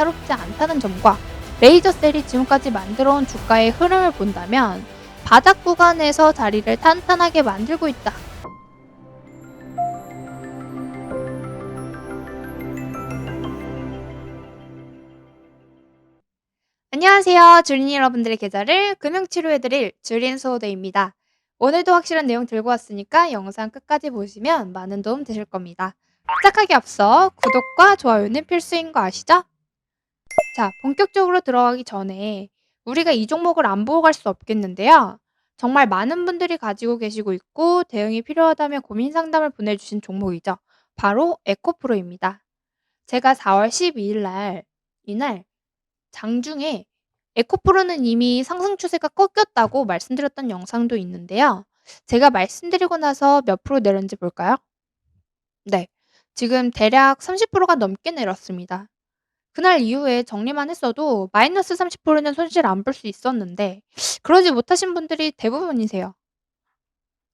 예사롭지 않다는 점과 레이저셀이 지금까지 만들어온 주가의 흐름을 본다면 바닥 구간에서 자리를 탄탄하게 만들고 있다. 안녕하세요. 주린 여러분들의 계좌를 금융치료해드릴 주린 소호대입니다. 오늘도 확실한 내용 들고 왔으니까 영상 끝까지 보시면 많은 도움 되실 겁니다. 시작하기 앞서 구독과 좋아요는 필수인 거 아시죠? 자, 본격적으로 들어가기 전에 우리가 이 종목을 안 보고 갈 수 없겠는데요. 정말 많은 분들이 가지고 계시고 있고 대응이 필요하다면 고민 상담을 보내주신 종목이죠. 바로 에코프로입니다. 제가 4월 12일 이날 장중에 에코프로는 이미 상승 추세가 꺾였다고 말씀드렸던 영상도 있는데요. 제가 말씀드리고 나서 몇 프로 내렸는지 볼까요? 네. 지금 대략 30%가 넘게 내렸습니다. 그날 이후에 정리만 했어도 마이너스 30%는 손실 안 볼 수 있었는데 그러지 못하신 분들이 대부분이세요.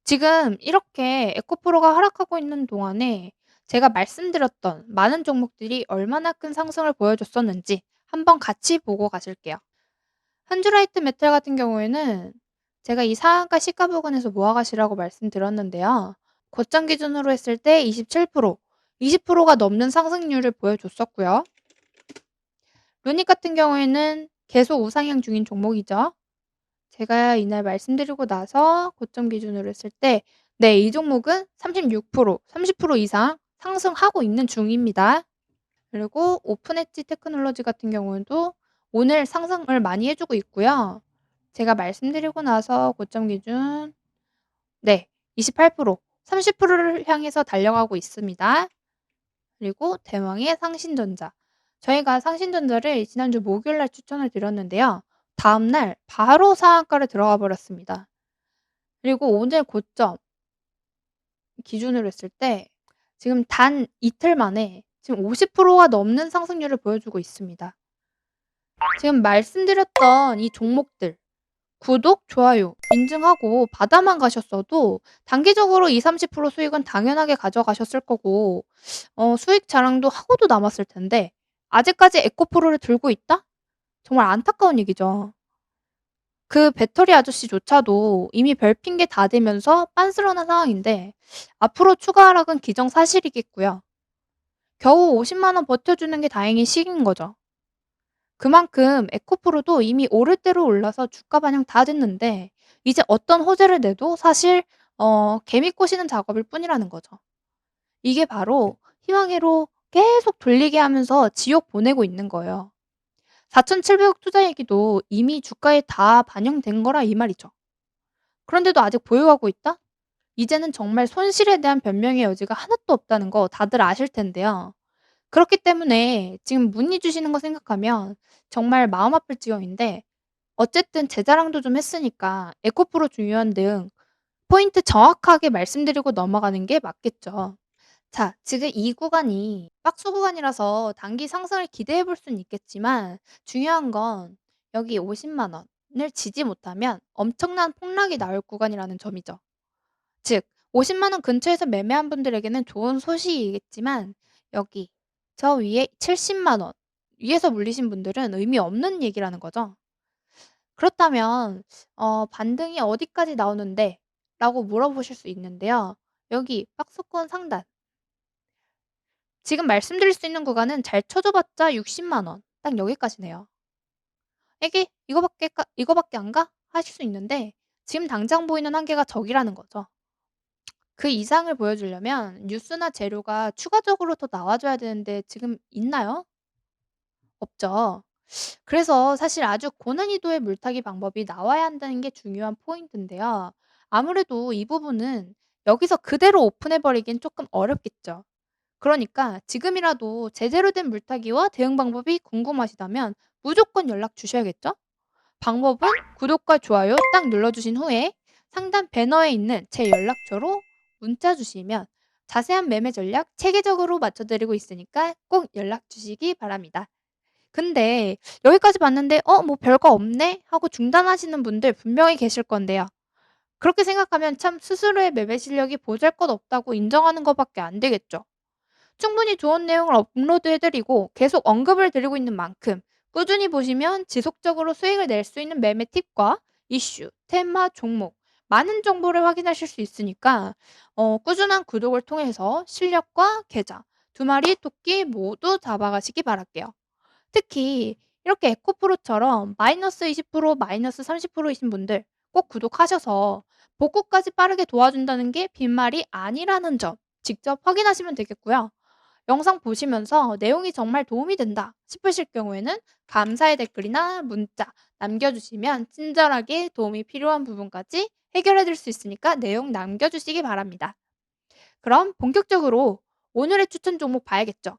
지금 이렇게 에코프로가 하락하고 있는 동안에 제가 말씀드렸던 많은 종목들이 얼마나 큰 상승을 보여줬었는지 한번 같이 보고 가실게요. 한주라이트 메탈 같은 경우에는 제가 이 상한가 시가 부근에서 모아 가시라고 말씀드렸는데요. 고점 기준으로 했을 때 27%, 20%가 넘는 상승률을 보여줬었고요. 루닉 같은 경우에는 계속 우상향 중인 종목이죠. 제가 이날 말씀드리고 나서 고점 기준으로 했을 때 네, 이 종목은 36%, 30% 이상 상승하고 있는 중입니다. 그리고 오픈 엣지 테크놀로지 같은 경우도 오늘 상승을 많이 해 주고 있고요. 제가 말씀드리고 나서 고점 기준 네, 28%, 30%를 향해서 달려가고 있습니다. 그리고 대왕의 상신전자. 저희가 상신전자를 지난주 목요일 날 추천을 드렸는데요. 다음 날 바로 상한가를 들어가 버렸습니다. 그리고 오늘 고점 기준으로 했을 때 지금 단 이틀 만에 지금 50%가 넘는 상승률을 보여주고 있습니다. 지금 말씀드렸던 이 종목들 구독, 좋아요, 인증하고 받아만 가셨어도 단기적으로 20-30% 수익은 당연하게 가져가셨을 거고 수익 자랑도 하고도 남았을 텐데 아직까지 에코프로를 들고 있다? 정말 안타까운 얘기죠. 그 배터리 아저씨조차도 이미 별 핑계 다 대면서 빤스런한 상황인데 앞으로 추가 하락은 기정사실이겠고요. 겨우 50만 원 버텨주는 게 다행인 시기인 거죠. 그만큼 에코프로도 이미 오를 대로 올라서 주가 반영 다 됐는데 이제 어떤 호재를 내도 사실 개미 꼬시는 작업일 뿐이라는 거죠. 이게 바로 희망회로 계속 돌리게 하면서 지옥 보내고 있는 거예요. 4,700억 투자 얘기도 이미 주가에 다 반영된 거라 이 말이죠. 그런데도 아직 보유하고 있다? 이제는 정말 손실에 대한 변명의 여지가 하나도 없다는 거 다들 아실 텐데요. 그렇기 때문에 지금 문의 주시는 거 생각하면 정말 마음 아플 지경인데 어쨌든 제 자랑도 좀 했으니까 에코프로 중요한 등 포인트 정확하게 말씀드리고 넘어가는 게 맞겠죠. 자, 지금 이 구간이 박스 구간이라서 단기 상승을 기대해 볼 수는 있겠지만 중요한 건 여기 50만 원을 지지 못하면 엄청난 폭락이 나올 구간이라는 점이죠. 즉 50만 원 근처에서 매매한 분들에게는 좋은 소식이겠지만 여기 저 위에 70만 원 위에서 물리신 분들은 의미 없는 얘기라는 거죠. 그렇다면 "반등이 어디까지 나오는데?" 라고 물어보실 수 있는데요. 여기 박스권 상단 지금 말씀드릴 수 있는 구간은 잘 쳐줘 봤자 60만 원. 딱 여기까지네요. 이게 '이거밖에 안 가?' 하실 수 있는데 지금 당장 보이는 한계가 저기라는 거죠. 그 이상을 보여주려면 뉴스나 재료가 추가적으로 더 나와 줘야 되는데 지금 있나요? 없죠. 그래서 사실 아주 고난이도의 물타기 방법이 나와야 한다는 게 중요한 포인트인데요. 아무래도 이 부분은 여기서 그대로 오픈해 버리긴 조금 어렵겠죠. 그러니까 지금이라도 제대로 된 물타기와 대응 방법이 궁금하시다면 무조건 연락 주셔야겠죠? 방법은 구독과 좋아요 딱 눌러주신 후에 상단 배너에 있는 제 연락처로 문자 주시면 자세한 매매 전략 체계적으로 맞춰드리고 있으니까 꼭 연락 주시기 바랍니다. 근데 여기까지 봤는데 '어 뭐 별거 없네.' 하고 중단하시는 분들 분명히 계실 건데요. 그렇게 생각하면 참 스스로의 매매 실력이 보잘것없다고 인정하는 것 밖에 안 되겠죠. 충분히 좋은 내용을 업로드해드리고 계속 언급을 드리고 있는 만큼 꾸준히 보시면 지속적으로 수익을 낼 수 있는 매매 팁과 이슈, 테마, 종목, 많은 정보를 확인하실 수 있으니까 꾸준한 구독을 통해서 실력과 계좌, 두 마리 토끼 모두 잡아가시기 바랄게요. 특히 이렇게 에코프로처럼 마이너스 20%, 마이너스 30%이신 분들 꼭 구독하셔서 복구까지 빠르게 도와준다는 게 빈말이 아니라는 점 직접 확인하시면 되겠고요. 영상 보시면서 내용이 정말 도움이 된다 싶으실 경우에는 감사의 댓글이나 문자 남겨주시면 친절하게 도움이 필요한 부분까지 해결해 드릴 수 있으니까 내용 남겨주시기 바랍니다. 그럼 본격적으로 오늘의 추천 종목 봐야겠죠.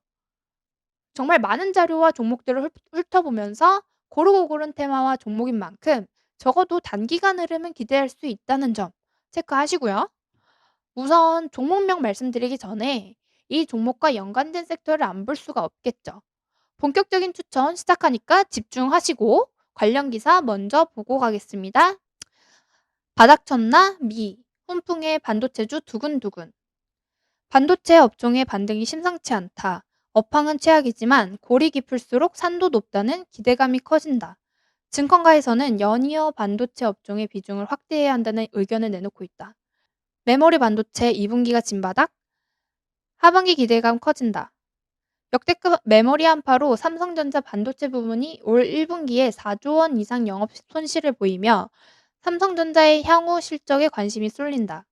정말 많은 자료와 종목들을 훑어보면서 고르고 고른 테마와 종목인 만큼 적어도 단기간 흐름은 기대할 수 있다는 점 체크하시고요. 우선 종목명 말씀드리기 전에 이 종목과 연관된 섹터를 안 볼 수가 없겠죠. 본격적인 추천 시작하니까 집중하시고 관련 기사 먼저 보고 가겠습니다. 바닥 쳤나? 미. 훈풍의 반도체주 두근두근. 반도체 업종의 반등이 심상치 않다. 업황은 최악이지만 골이 깊을수록 산도 높다는 기대감이 커진다. 증권가에서는 연이어 반도체 업종의 비중을 확대해야 한다는 의견을 내놓고 있다. 메모리 반도체 2분기가 진바닥? 하반기 기대감 커진다. 역대급 메모리 한파로 삼성전자 반도체 부문이 올 1분기에 4조 원 이상 영업 손실을 보이며 삼성전자의 향후 실적에 관심이 쏠린다.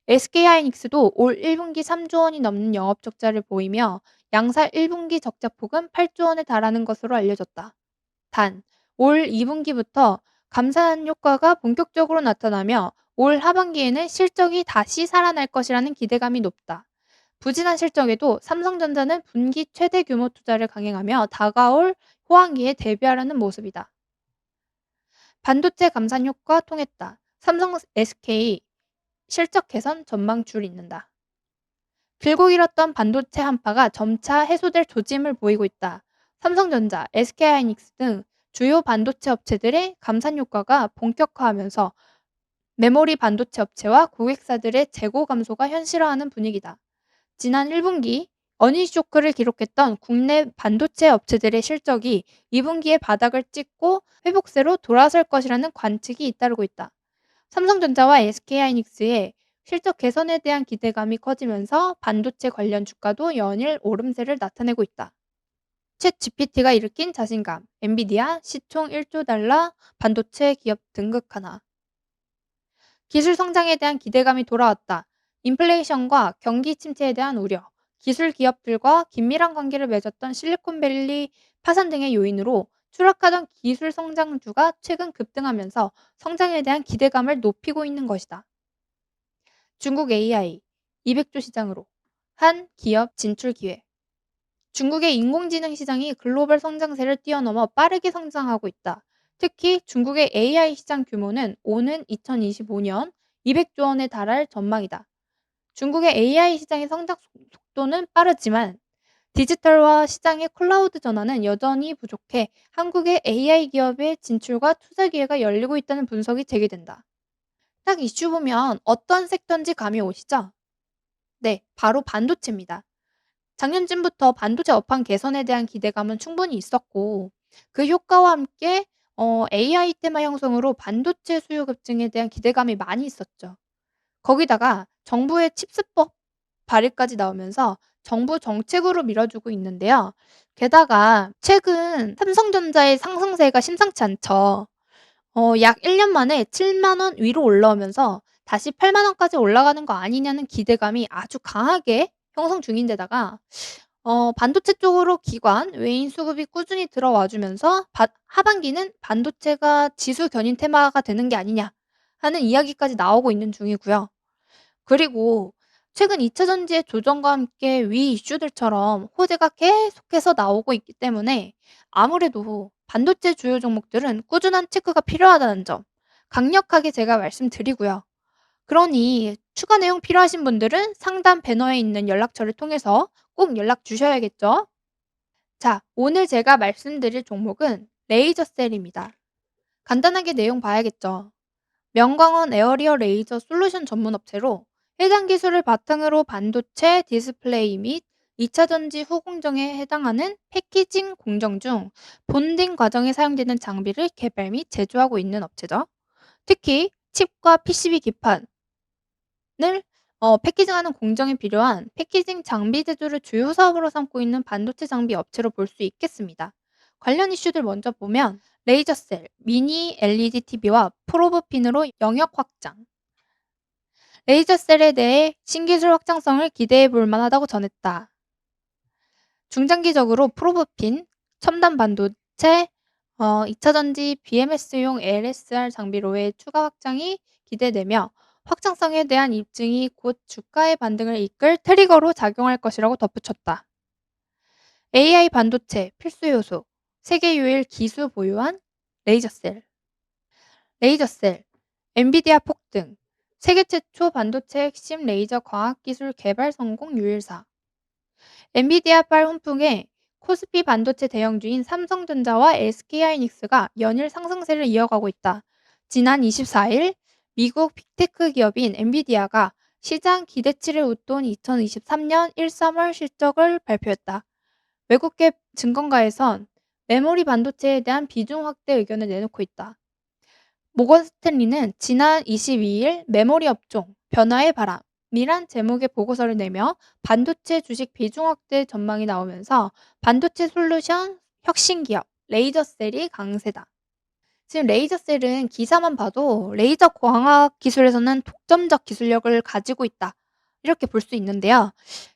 SK하이닉스도 올 1분기 3조 원이 넘는 영업 적자를 보이며 양사 1분기 적자폭은 8조 원에 달하는 것으로 알려졌다. 단, 올 2분기부터 감산 효과가 본격적으로 나타나며 올 하반기에는 실적이 다시 살아날 것이라는 기대감이 높다. 부진한 실적에도 삼성전자는 분기 최대 규모 투자를 강행하며 다가올 호황기에 대비하려는 모습이다. 반도체 감산 효과 통했다. 삼성 SK 실적 개선 전망 줄 잇는다. 길고 길었던 반도체 한파가 점차 해소될 조짐을 보이고 있다. 삼성전자, SK하이닉스 등 주요 반도체 업체들의 감산 효과가 본격화하면서 메모리 반도체 업체와 고객사들의 재고 감소가 현실화하는 분위기다. 지난 1분기 어닝 쇼크를 기록했던 국내 반도체 업체들의 실적이 2분기에 바닥을 찍고 회복세로 돌아설 것이라는 관측이 잇따르고 있다. 삼성전자와 SK하이닉스의 실적 개선에 대한 기대감이 커지면서 반도체 관련 주가도 연일 오름세를 나타내고 있다. 챗 GPT가 일으킨 자신감, 엔비디아 시총 1조 달러 반도체 기업 등극 하나. 기술 성장에 대한 기대감이 돌아왔다. 인플레이션과 경기 침체에 대한 우려, 기술 기업들과 긴밀한 관계를 맺었던 실리콘밸리 파산 등의 요인으로 추락하던 기술 성장주가 최근 급등하면서 성장에 대한 기대감을 높이고 있는 것이다. 중국 AI 200조 시장으로 한 기업 진출 기회. 중국의 인공지능 시장이 글로벌 성장세를 뛰어넘어 빠르게 성장하고 있다. 특히 중국의 AI 시장 규모는 오는 2025년 200조 원에 달할 전망이다. 중국의 AI 시장의 성장 속도는 빠르지만 디지털화 시장의 클라우드 전환은 여전히 부족해 한국의 AI 기업의 진출과 투자 기회가 열리고 있다는 분석이 제기된다. 딱 이슈 보면 어떤 섹터인지 감이 오시죠? 네, 바로 반도체입니다. 작년쯤부터 반도체 업황 개선에 대한 기대감은 충분히 있었고 그 효과와 함께 AI 테마 형성으로 반도체 수요 급증에 대한 기대감이 많이 있었죠. 거기다가 정부의 칩스법 발의까지 나오면서 정부 정책으로 밀어주고 있는데요. 게다가 최근 삼성전자의 상승세가 심상치 않죠. 약 1년 만에 7만 원 위로 올라오면서 다시 8만 원까지 올라가는 거 아니냐는 기대감이 아주 강하게 형성 중인데다가 반도체 쪽으로 기관, 외인 수급이 꾸준히 들어와 주면서 하반기는 반도체가 지수 견인 테마가 되는 게 아니냐 하는 이야기까지 나오고 있는 중이고요. 그리고 최근 2차 전지의 조정과 함께 위 이슈들처럼 호재가 계속해서 나오고 있기 때문에 아무래도 반도체 주요 종목들은 꾸준한 체크가 필요하다는 점 강력하게 제가 말씀드리고요. 그러니 추가 내용 필요하신 분들은 상단 배너에 있는 연락처를 통해서 꼭 연락 주셔야겠죠. 자, 오늘 제가 말씀드릴 종목은 레이저셀입니다. 간단하게 내용 봐야겠죠. 명광원 에어리어 레이저 솔루션 전문 업체로 해당 기술을 바탕으로 반도체, 디스플레이 및 2차 전지 후 공정에 해당하는 패키징 공정 중 본딩 과정에 사용되는 장비를 개발 및 제조하고 있는 업체죠. 특히 칩과 PCB 기판을 패키징하는 공정에 필요한 패키징 장비 제조를 주요 사업으로 삼고 있는 반도체 장비 업체로 볼 수 있겠습니다. 관련 이슈들 먼저 보면 레이저 셀, 미니 LED TV와 프로브 핀으로 영역 확장, 레이저 셀에 대해 신기술 확장성을 기대해 볼 만하다고 전했다. 중장기적으로 프로브핀, 첨단 반도체, 2차 전지 BMS용 LSR 장비로의 추가 확장이 기대되며 확장성에 대한 입증이 곧 주가의 반등을 이끌 트리거로 작용할 것이라고 덧붙였다. AI 반도체 필수 요소, 세계 유일 기수 보유한 레이저셀. 레이저셀, 엔비디아 폭등, 세계 최초 반도체 핵심 레이저 과학기술 개발 성공 유일사. 엔비디아발 훈풍에 코스피 반도체 대형주인 삼성전자와 SK하이닉스가 연일 상승세를 이어가고 있다. 지난 24일 미국 빅테크 기업인 엔비디아가 시장 기대치를 웃돈 2023년 1-3월 실적을 발표했다. 외국계 증권가에선 메모리 반도체에 대한 비중 확대 의견을 내놓고 있다. 모건 스탠리는 지난 22일 메모리 업종 변화의 바람이란 제목의 보고서를 내며 반도체 주식 비중 확대 전망이 나오면서 반도체 솔루션 혁신 기업 레이저셀이 강세다. 지금 레이저셀은 기사만 봐도 레이저 광학 기술에서는 독점적 기술력을 가지고 있다. 이렇게 볼 수 있는데요.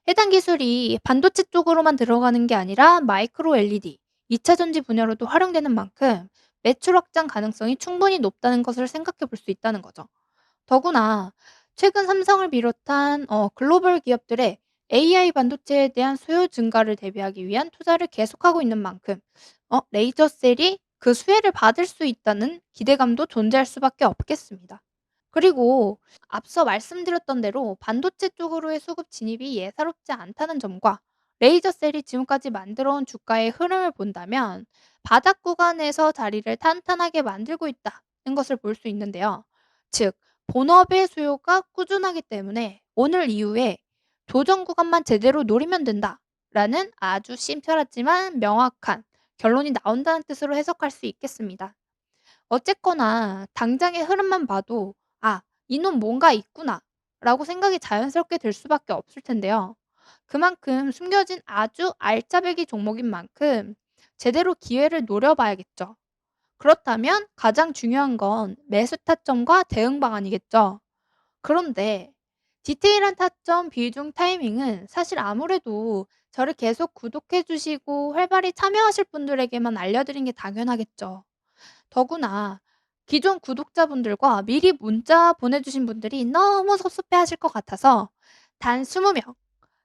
해당 기술이 반도체 쪽으로만 들어가는 게 아니라 마이크로 LED, 2차 전지 분야로도 활용되는 만큼 매출 확장 가능성이 충분히 높다는 것을 생각해 볼 수 있다는 거죠. 더구나 최근 삼성을 비롯한 글로벌 기업들의 AI 반도체에 대한 수요 증가를 대비하기 위한 투자를 계속하고 있는 만큼 레이저셀이 그 수혜를 받을 수 있다는 기대감도 존재할 수밖에 없겠습니다. 그리고 앞서 말씀드렸던 대로 반도체 쪽으로의 수급 진입이 예사롭지 않다는 점과 레이저셀이 지금까지 만들어온 주가의 흐름을 본다면 바닥 구간에서 자리를 탄탄하게 만들고 있다는 것을 볼 수 있는데요. 즉, 본업의 수요가 꾸준하기 때문에 오늘 이후에 조정 구간만 제대로 노리면 된다라는 아주 심플하지만 명확한 결론이 나온다는 뜻으로 해석할 수 있겠습니다. 어쨌거나 당장의 흐름만 봐도 '아 이놈 뭔가 있구나.'라고 생각이 자연스럽게 들 수밖에 없을 텐데요. 그만큼 숨겨진 아주 알짜배기 종목인 만큼 제대로 기회를 노려봐야겠죠. 그렇다면 가장 중요한 건 매수 타점과 대응 방안이겠죠. 그런데 디테일한 타점, 비중, 타이밍은 사실 아무래도 저를 계속 구독해 주시고 활발히 참여하실 분들에게만 알려드린 게 당연하겠죠. 더구나 기존 구독자분들과 미리 문자 보내주신 분들이 너무 섭섭해하실 것 같아서 단 20명,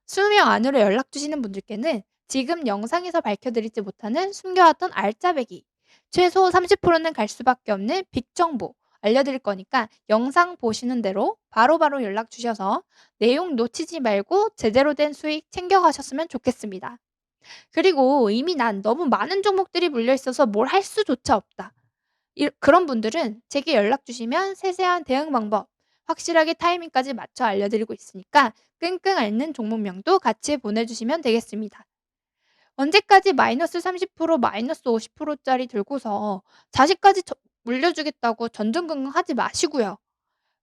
20명 안으로 연락 주시는 분들께는 지금 영상에서 밝혀드리지 못하는 숨겨왔던 알짜배기, 최소 30%는 갈 수밖에 없는 빅 정보 알려드릴 거니까 영상 보시는 대로 바로바로 연락 주셔서 내용 놓치지 말고 제대로 된 수익 챙겨가셨으면 좋겠습니다. 그리고 이미 난 너무 많은 종목들이 물려있어서 뭘 할 수조차 없다. 그런 분들은 제게 연락 주시면 세세한 대응 방법, 확실하게 타이밍까지 맞춰 알려드리고 있으니까 끙끙 앓는 종목명도 같이 보내주시면 되겠습니다. 언제까지 마이너스 30%, 마이너스 50%짜리 들고서 자식까지 물려주겠다고 전전긍긍하지 마시고요.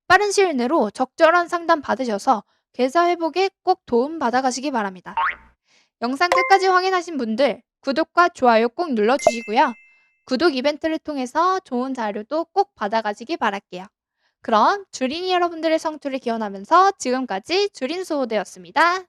빠른 시일 내로 적절한 상담 받으셔서 계좌 회복에 꼭 도움 받아가시기 바랍니다. 영상 끝까지 확인하신 분들 구독과 좋아요 꼭 눌러주시고요. 구독 이벤트를 통해서 좋은 자료도 꼭 받아가시기 바랄게요. 그럼 주린이 여러분들의 성투를 기원하면서 지금까지 주린수호대였습니다.